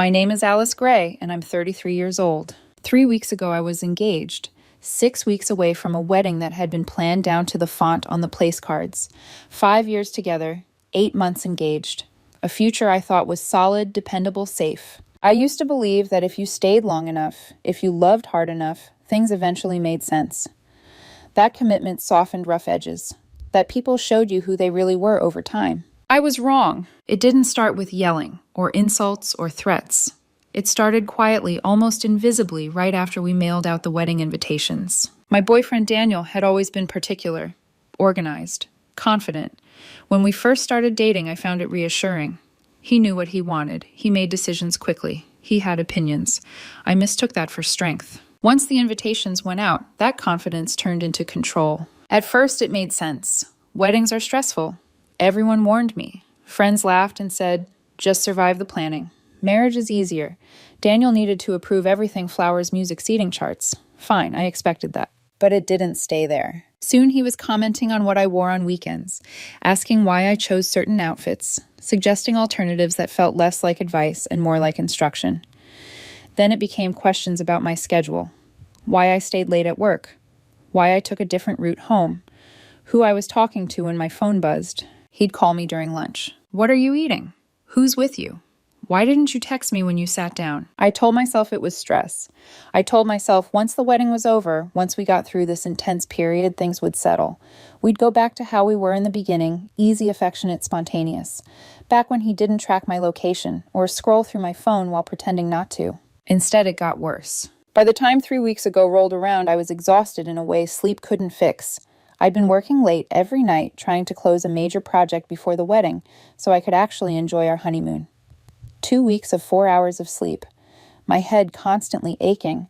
My name is Alice Gray, and I'm 33 years old. 3 weeks ago, I was engaged, 6 weeks away from a wedding that had been planned down to the font on the place cards. 5 years together, 8 months engaged. A future I thought was solid, dependable, safe. I used to believe that if you stayed long enough, if you loved hard enough, things eventually made sense. That commitment softened rough edges, that people showed you who they really were over time. I was wrong. It didn't start with yelling, or insults, or threats. It started quietly, almost invisibly, right after we mailed out the wedding invitations. My boyfriend Daniel had always been particular, organized, confident. When we first started dating, I found it reassuring. He knew what he wanted. He made decisions quickly. He had opinions. I mistook that for strength. Once the invitations went out, that confidence turned into control. At first, it made sense. Weddings are stressful. Everyone warned me. Friends laughed and said, just survive the planning. Marriage is easier. Daniel needed to approve everything flowers, music, seating charts. Fine, I expected that. But it didn't stay there. Soon he was commenting on what I wore on weekends, asking why I chose certain outfits, suggesting alternatives that felt less like advice and more like instruction. Then it became questions about my schedule, why I stayed late at work, why I took a different route home, who I was talking to when my phone buzzed. He'd call me during lunch. What are you eating? Who's with you? Why didn't you text me when you sat down? I told myself it was stress. I told myself once the wedding was over, once we got through this intense period, things would settle. We'd go back to how we were in the beginning, easy, affectionate, spontaneous. Back when he didn't track my location or scroll through my phone while pretending not to. Instead, it got worse. By the time 3 weeks ago rolled around, I was exhausted in a way sleep couldn't fix. I'd been working late every night trying to close a major project before the wedding so I could actually enjoy our honeymoon. 2 weeks of 4 hours of sleep, my head constantly aching,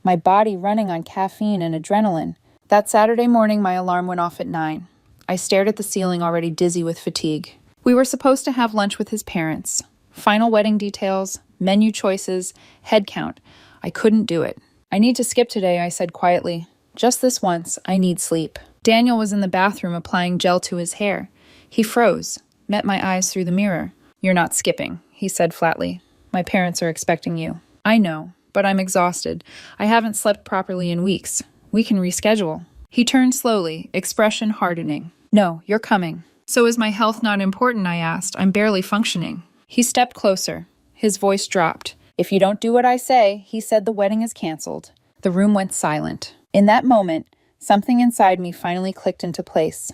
my body running on caffeine and adrenaline. That Saturday morning, my alarm went off at 9. I stared at the ceiling, already dizzy with fatigue. We were supposed to have lunch with his parents. Final wedding details, menu choices, head count. I couldn't do it. I need to skip today, I said quietly. Just this once, I need sleep. Daniel was in the bathroom applying gel to his hair. He froze, met my eyes through the mirror. You're not skipping, he said flatly. My parents are expecting you. I know, but I'm exhausted. I haven't slept properly in weeks. We can reschedule. He turned slowly, expression hardening. No, you're coming. So is my health not important, I asked. I'm barely functioning. He stepped closer. His voice dropped. If you don't do what I say, he said the wedding is canceled. The room went silent. In that moment, something inside me finally clicked into place.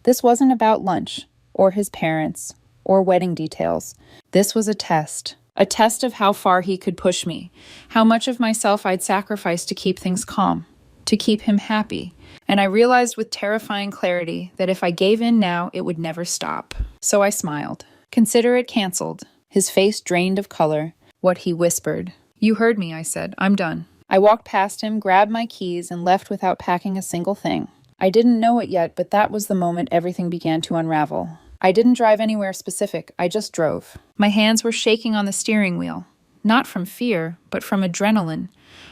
This wasn't about lunch, or his parents, or wedding details. This was a test of how far he could push me, how much of myself I'd sacrifice to keep things calm, to keep him happy. And I realized with terrifying clarity that if I gave in now, it would never stop. So I smiled. Consider it canceled. His face drained of color. What he whispered. You heard me, I said. I'm done. I walked past him, grabbed my keys, and left without packing a single thing. I didn't know it yet, but that was the moment everything began to unravel. I didn't drive anywhere specific, I just drove. My hands were shaking on the steering wheel, not from fear, but from adrenaline,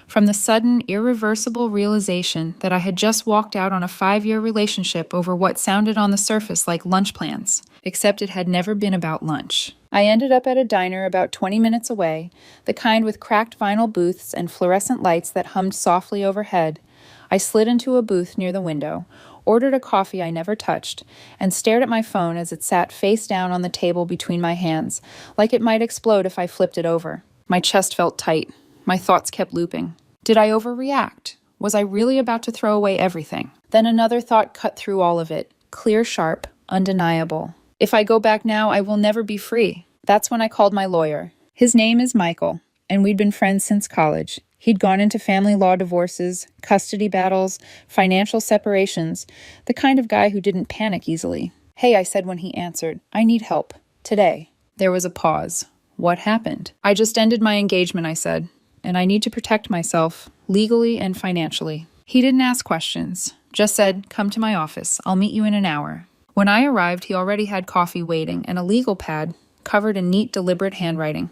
from the sudden, irreversible realization that I had just walked out on a 5-year relationship over what sounded on the surface like lunch plans, except it had never been about lunch. I ended up at a diner about 20 minutes away, the kind with cracked vinyl booths and fluorescent lights that hummed softly overhead. I slid into a booth near the window, ordered a coffee I never touched, and stared at my phone as it sat face down on the table between my hands, like it might explode if I flipped it over. My chest felt tight. My thoughts kept looping. Did I overreact? Was I really about to throw away everything? Then another thought cut through all of it, clear, sharp, undeniable. If I go back now, I will never be free. That's when I called my lawyer. His name is Michael, and we'd been friends since college. He'd gone into family law divorces, custody battles, financial separations, the kind of guy who didn't panic easily. Hey, I said when he answered, I need help. Today. There was a pause. What happened? I just ended my engagement, I said, and I need to protect myself, legally and financially. He didn't ask questions, just said, come to my office. I'll meet you in an hour. When I arrived, he already had coffee waiting and a legal pad covered in neat, deliberate handwriting.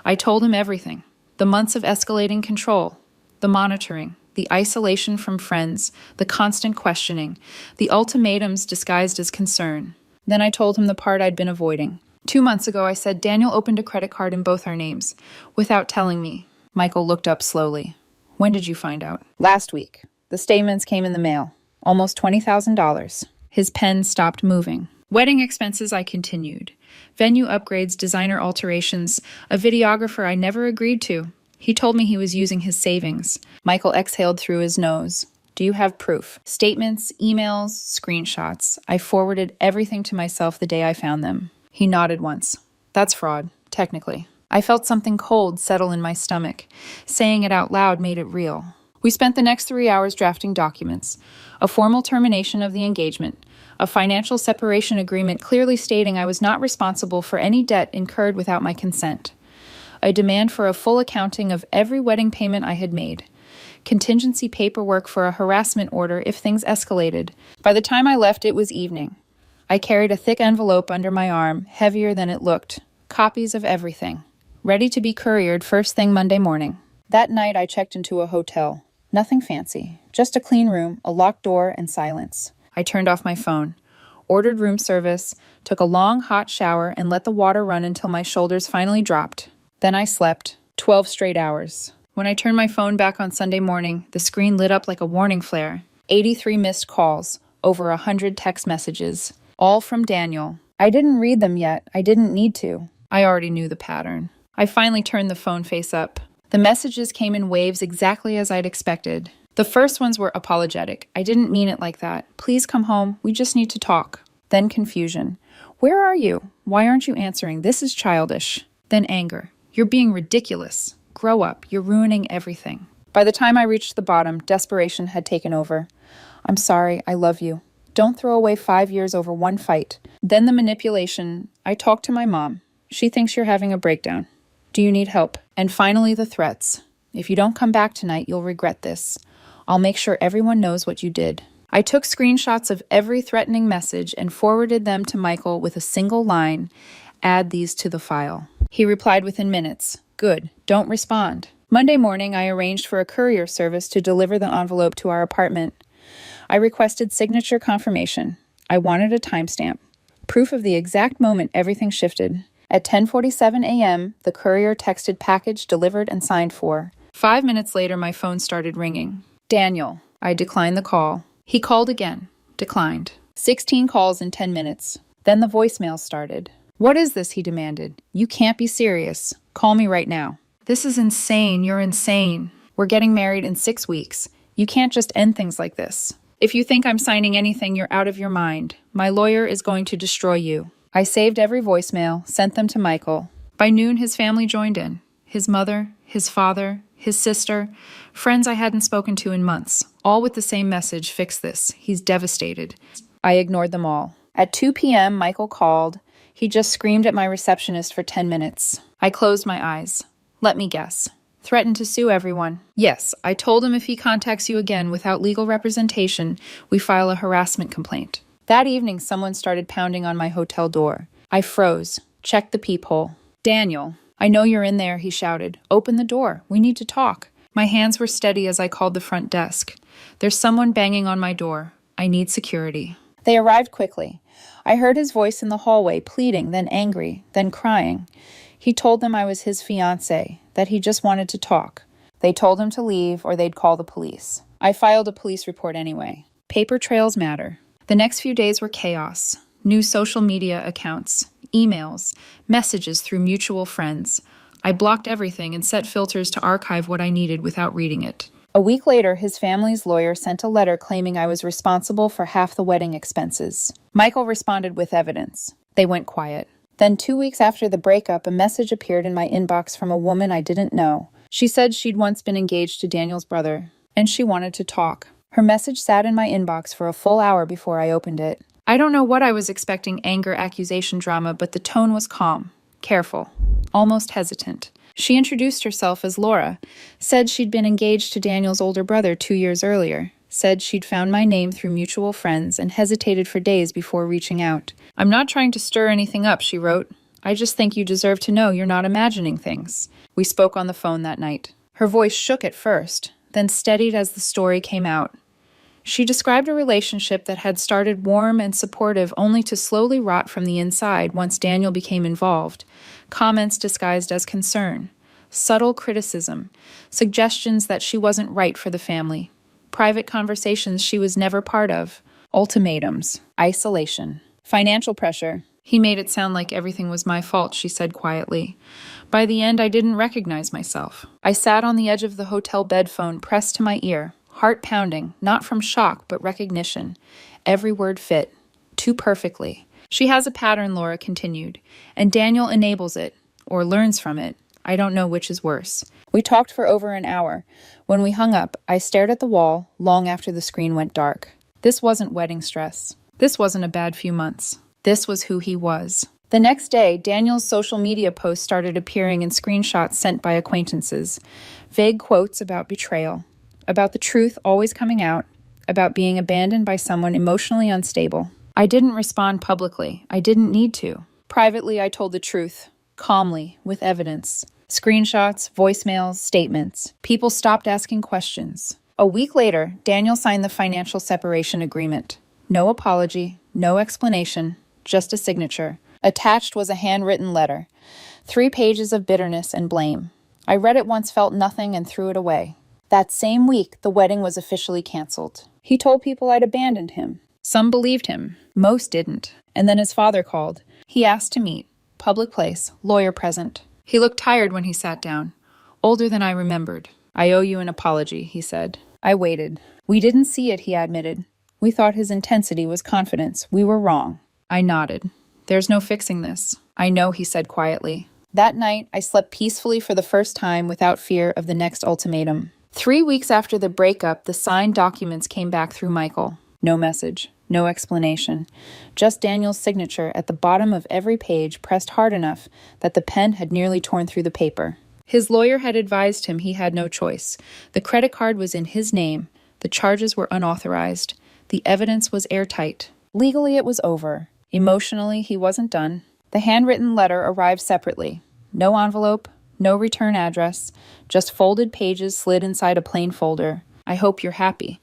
I told him everything. The months of escalating control, the monitoring, the isolation from friends, the constant questioning, the ultimatums disguised as concern. Then I told him the part I'd been avoiding. 2 months ago, I said Daniel opened a credit card in both our names, without telling me. Michael looked up slowly. When did you find out? Last week. The statements came in the mail. Almost $20,000. His pen stopped moving. Wedding expenses, I continued. Venue upgrades, designer alterations, a videographer I never agreed to. He told me he was using his savings. Michael exhaled through his nose. Do you have proof? Statements, emails, screenshots. I forwarded everything to myself the day I found them. He nodded once. That's fraud, technically. I felt something cold settle in my stomach. Saying it out loud made it real. We spent the next 3 hours drafting documents. A formal termination of the engagement. A financial separation agreement clearly stating I was not responsible for any debt incurred without my consent. A demand for a full accounting of every wedding payment I had made. Contingency paperwork for a harassment order if things escalated. By the time I left, it was evening. I carried a thick envelope under my arm, heavier than it looked. Copies of everything. Ready to be couriered first thing Monday morning. That night, I checked into a hotel. Nothing fancy. Just a clean room, a locked door, and silence. I turned off my phone. Ordered room service, took a long, hot shower, and let the water run until my shoulders finally dropped. Then I slept. 12 straight hours. When I turned my phone back on Sunday morning, the screen lit up like a warning flare. 83 missed calls. Over 100 text messages. All from Daniel. I didn't read them yet. I didn't need to. I already knew the pattern. I finally turned the phone face up. The messages came in waves exactly as I'd expected. The first ones were apologetic. I didn't mean it like that. Please come home. We just need to talk. Then confusion. Where are you? Why aren't you answering? This is childish. Then anger. You're being ridiculous. Grow up. You're ruining everything. By the time I reached the bottom, desperation had taken over. I'm sorry. I love you. Don't throw away 5 years over one fight. Then the manipulation. I talked to my mom. She thinks you're having a breakdown. Do you need help? And finally, the threats. If you don't come back tonight, you'll regret this. I'll make sure everyone knows what you did. I took screenshots of every threatening message and forwarded them to Michael with a single line, add these to the file. He replied within minutes. Good. Don't respond. Monday morning, I arranged for a courier service to deliver the envelope to our apartment. I requested signature confirmation. I wanted a timestamp. Proof of the exact moment everything shifted. At 10:47 a.m., the courier texted package delivered and signed for. 5 minutes later, my phone started ringing. Daniel. I declined the call. He called again. Declined. 16 calls in 10 minutes. Then the voicemail started. What is this? He demanded. You can't be serious. Call me right now. This is insane. You're insane. We're getting married in 6 weeks. You can't just end things like this. If you think I'm signing anything, you're out of your mind. My lawyer is going to destroy you. I saved every voicemail, sent them to Michael. By noon, his family joined in. His mother, his father, his sister, friends I hadn't spoken to in months, all with the same message, fix this. He's devastated. I ignored them all. At 2 p.m., Michael called. He just screamed at my receptionist for 10 minutes. I closed my eyes. Let me guess. Threatened to sue everyone. Yes, I told him if he contacts you again without legal representation, we file a harassment complaint. That evening, someone started pounding on my hotel door. I froze, checked the peephole. Daniel. I know you're in there, he shouted. Open the door. We need to talk. My hands were steady as I called the front desk. There's someone banging on my door. I need security. They arrived quickly. I heard his voice in the hallway, pleading, then angry, then crying. He told them I was his fiancé, that he just wanted to talk. They told him to leave or they'd call the police. I filed a police report anyway. Paper trails matter. The next few days were chaos. New social media accounts, emails, messages through mutual friends. I blocked everything and set filters to archive what I needed without reading it. A week later, his family's lawyer sent a letter claiming I was responsible for half the wedding expenses. Michael responded with evidence. They went quiet. Then 2 weeks after the breakup, a message appeared in my inbox from a woman I didn't know. She said she'd once been engaged to Daniel's brother, and she wanted to talk. Her message sat in my inbox for a full hour before I opened it. I don't know what I was expecting, anger, accusation, drama, but the tone was calm, careful, almost hesitant. She introduced herself as Laura, said she'd been engaged to Daniel's older brother 2 years earlier, said she'd found my name through mutual friends and hesitated for days before reaching out. I'm not trying to stir anything up, she wrote. I just think you deserve to know you're not imagining things. We spoke on the phone that night. Her voice shook at first, then steadied as the story came out. She described a relationship that had started warm and supportive only to slowly rot from the inside once Daniel became involved. Comments disguised as concern, subtle criticism, suggestions that she wasn't right for the family, private conversations she was never part of, ultimatums, isolation, financial pressure. He made it sound like everything was my fault, she said quietly. By the end, I didn't recognize myself. I sat on the edge of the hotel bed phone pressed to my ear, heart pounding, not from shock, but recognition. Every word fit, too perfectly. She has a pattern, Laura continued, and Daniel enables it, or learns from it. I don't know which is worse. We talked for over an hour. When we hung up, I stared at the wall long after the screen went dark. This wasn't wedding stress. This wasn't a bad few months. This was who he was. The next day, Daniel's social media posts started appearing in screenshots sent by acquaintances. Vague quotes about betrayal, about the truth always coming out, about being abandoned by someone emotionally unstable. I didn't respond publicly. I didn't need to. Privately, I told the truth, calmly, with evidence. Screenshots, voicemails, statements. People stopped asking questions. A week later, Daniel signed the financial separation agreement. No apology, no explanation, just a signature. Attached was a handwritten letter. 3 pages of bitterness and blame. I read it once, felt nothing, and threw it away. That same week, the wedding was officially canceled. He told people I'd abandoned him. Some believed him. Most didn't. And then his father called. He asked to meet. Public place, lawyer present. He looked tired when he sat down. Older than I remembered. I owe you an apology, he said. I waited. We didn't see it, he admitted. We thought his intensity was confidence. We were wrong. I nodded. There's no fixing this. I know, he said quietly. That night, I slept peacefully for the first time without fear of the next ultimatum. 3 weeks after the breakup, the signed documents came back through Michael. No message, no explanation. Just Daniel's signature at the bottom of every page, pressed hard enough that the pen had nearly torn through the paper. His lawyer had advised him he had no choice. The credit card was in his name. The charges were unauthorized. The evidence was airtight. Legally, it was over. Emotionally, he wasn't done. The handwritten letter arrived separately. No envelope, no return address, just folded pages slid inside a plain folder. I hope you're happy.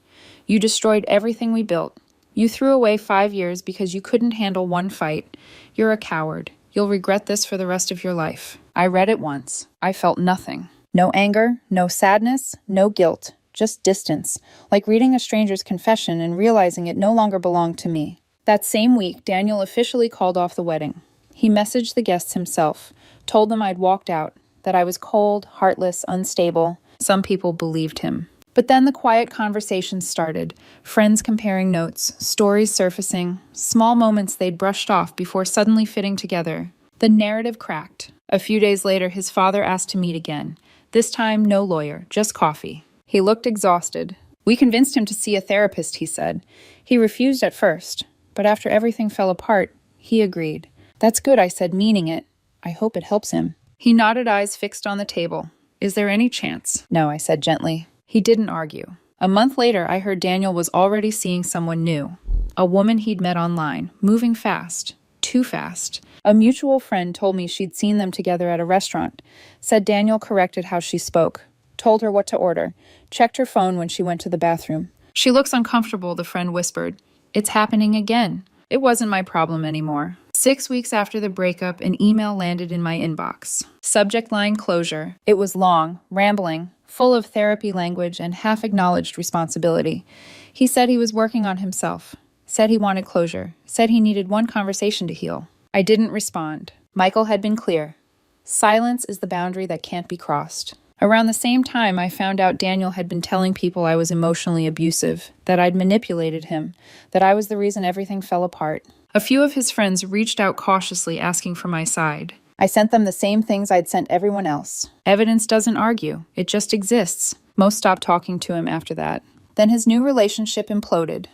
You destroyed everything we built. You threw away 5 years because you couldn't handle one fight. You're a coward. You'll regret this for the rest of your life. I read it once. I felt nothing. No anger, no sadness, no guilt, just distance, like reading a stranger's confession and realizing it no longer belonged to me. That same week, Daniel officially called off the wedding. He messaged the guests himself, told them I'd walked out, that I was cold, heartless, unstable. Some people believed him. But then the quiet conversations started, friends comparing notes, stories surfacing, small moments they'd brushed off before suddenly fitting together. The narrative cracked. A few days later, his father asked to meet again. This time, no lawyer, just coffee. He looked exhausted. We convinced him to see a therapist, he said. He refused at first, but after everything fell apart, he agreed. That's good, I said, meaning it. I hope it helps him. He nodded, eyes fixed on the table. Is there any chance? No, I said gently. He didn't argue. A month later, I heard Daniel was already seeing someone new. A woman he'd met online, moving fast. Too fast. A mutual friend told me she'd seen them together at a restaurant. Said Daniel corrected how she spoke. Told her what to order. Checked her phone when she went to the bathroom. She looks uncomfortable, the friend whispered. It's happening again. It wasn't my problem anymore. 6 weeks after the breakup, an email landed in my inbox. Subject line closure. It was long, rambling, full of therapy language and half-acknowledged responsibility. He said he was working on himself. Said he wanted closure. Said he needed one conversation to heal. I didn't respond. Michael had been clear. Silence is the boundary that can't be crossed. Around the same time, I found out Daniel had been telling people I was emotionally abusive, that I'd manipulated him, that I was the reason everything fell apart. A few of his friends reached out cautiously, asking for my side. I sent them the same things I'd sent everyone else. Evidence doesn't argue. It just exists. Most stopped talking to him after that. Then his new relationship imploded.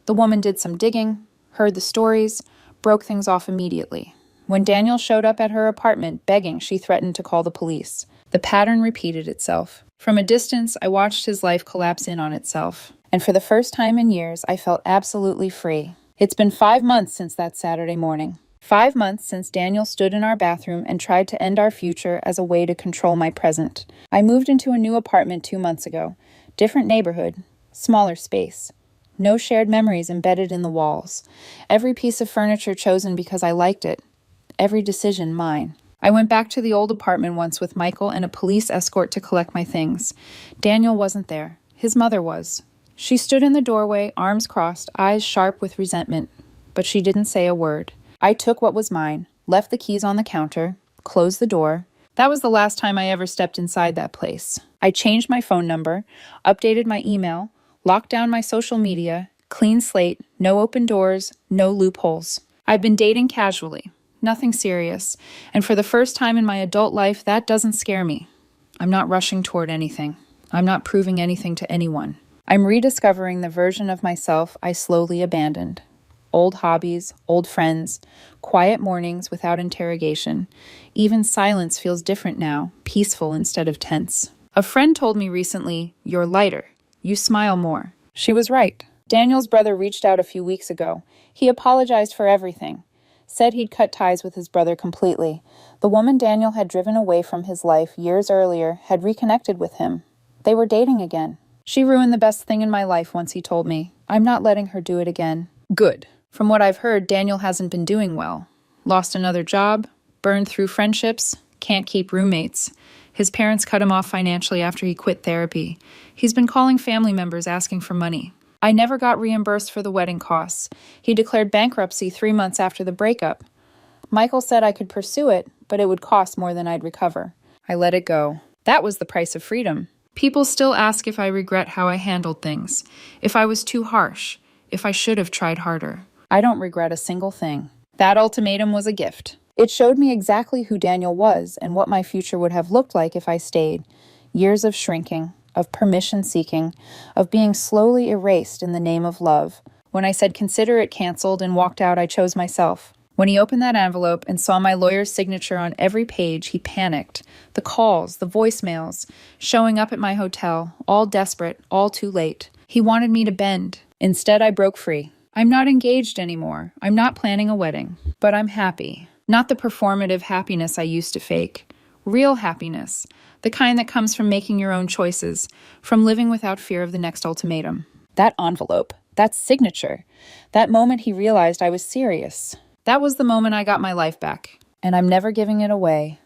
The woman did some digging, heard the stories, broke things off immediately. When Daniel showed up at her apartment begging, she threatened to call the police. The pattern repeated itself. From a distance, I watched his life collapse in on itself. And for the first time in years, I felt absolutely free. It's been 5 months since that Saturday morning. 5 months since Daniel stood in our bathroom and tried to end our future as a way to control my present. I moved into a new apartment 2 months ago. Different neighborhood, smaller space. No shared memories embedded in the walls. Every piece of furniture chosen because I liked it. Every decision mine. I went back to the old apartment once with Michael and a police escort to collect my things. Daniel wasn't there. His mother was. She stood in the doorway, arms crossed, eyes sharp with resentment. But she didn't say a word. I took what was mine, left the keys on the counter, closed the door. That was the last time I ever stepped inside that place. I changed my phone number, updated my email, locked down my social media, clean slate, no open doors, no loopholes. I've been dating casually. Nothing serious. And for the first time in my adult life, that doesn't scare me. I'm not rushing toward anything. I'm not proving anything to anyone. I'm rediscovering the version of myself I slowly abandoned. Old hobbies, old friends, quiet mornings without interrogation. Even silence feels different now, peaceful instead of tense. A friend told me recently, "You're lighter. You smile more." She was right. Daniel's brother reached out a few weeks ago. He apologized for everything. Said he'd cut ties with his brother completely. The woman Daniel had driven away from his life years earlier had reconnected with him. They were dating again. She ruined the best thing in my life once, he told me. I'm not letting her do it again. Good. From what I've heard, Daniel hasn't been doing well. Lost another job, burned through friendships, can't keep roommates. His parents cut him off financially after he quit therapy. He's been calling family members asking for money. I never got reimbursed for the wedding costs. He declared bankruptcy 3 months after the breakup. Michael said I could pursue it, but it would cost more than I'd recover. I let it go. That was the price of freedom. People still ask if I regret how I handled things, if I was too harsh, if I should have tried harder. I don't regret a single thing. That ultimatum was a gift. It showed me exactly who Daniel was and what my future would have looked like if I stayed. Years of shrinking, of permission seeking, of being slowly erased in the name of love. When I said consider it canceled and walked out, I chose myself. When he opened that envelope and saw my lawyer's signature on every page, he panicked. The calls, the voicemails, showing up at my hotel, all desperate, all too late. He wanted me to bend. Instead, I broke free. I'm not engaged anymore. I'm not planning a wedding. But I'm happy. Not the performative happiness I used to fake. Real happiness. The kind that comes from making your own choices, from living without fear of the next ultimatum. That envelope, that signature, that moment he realized I was serious. That was the moment I got my life back, and I'm never giving it away.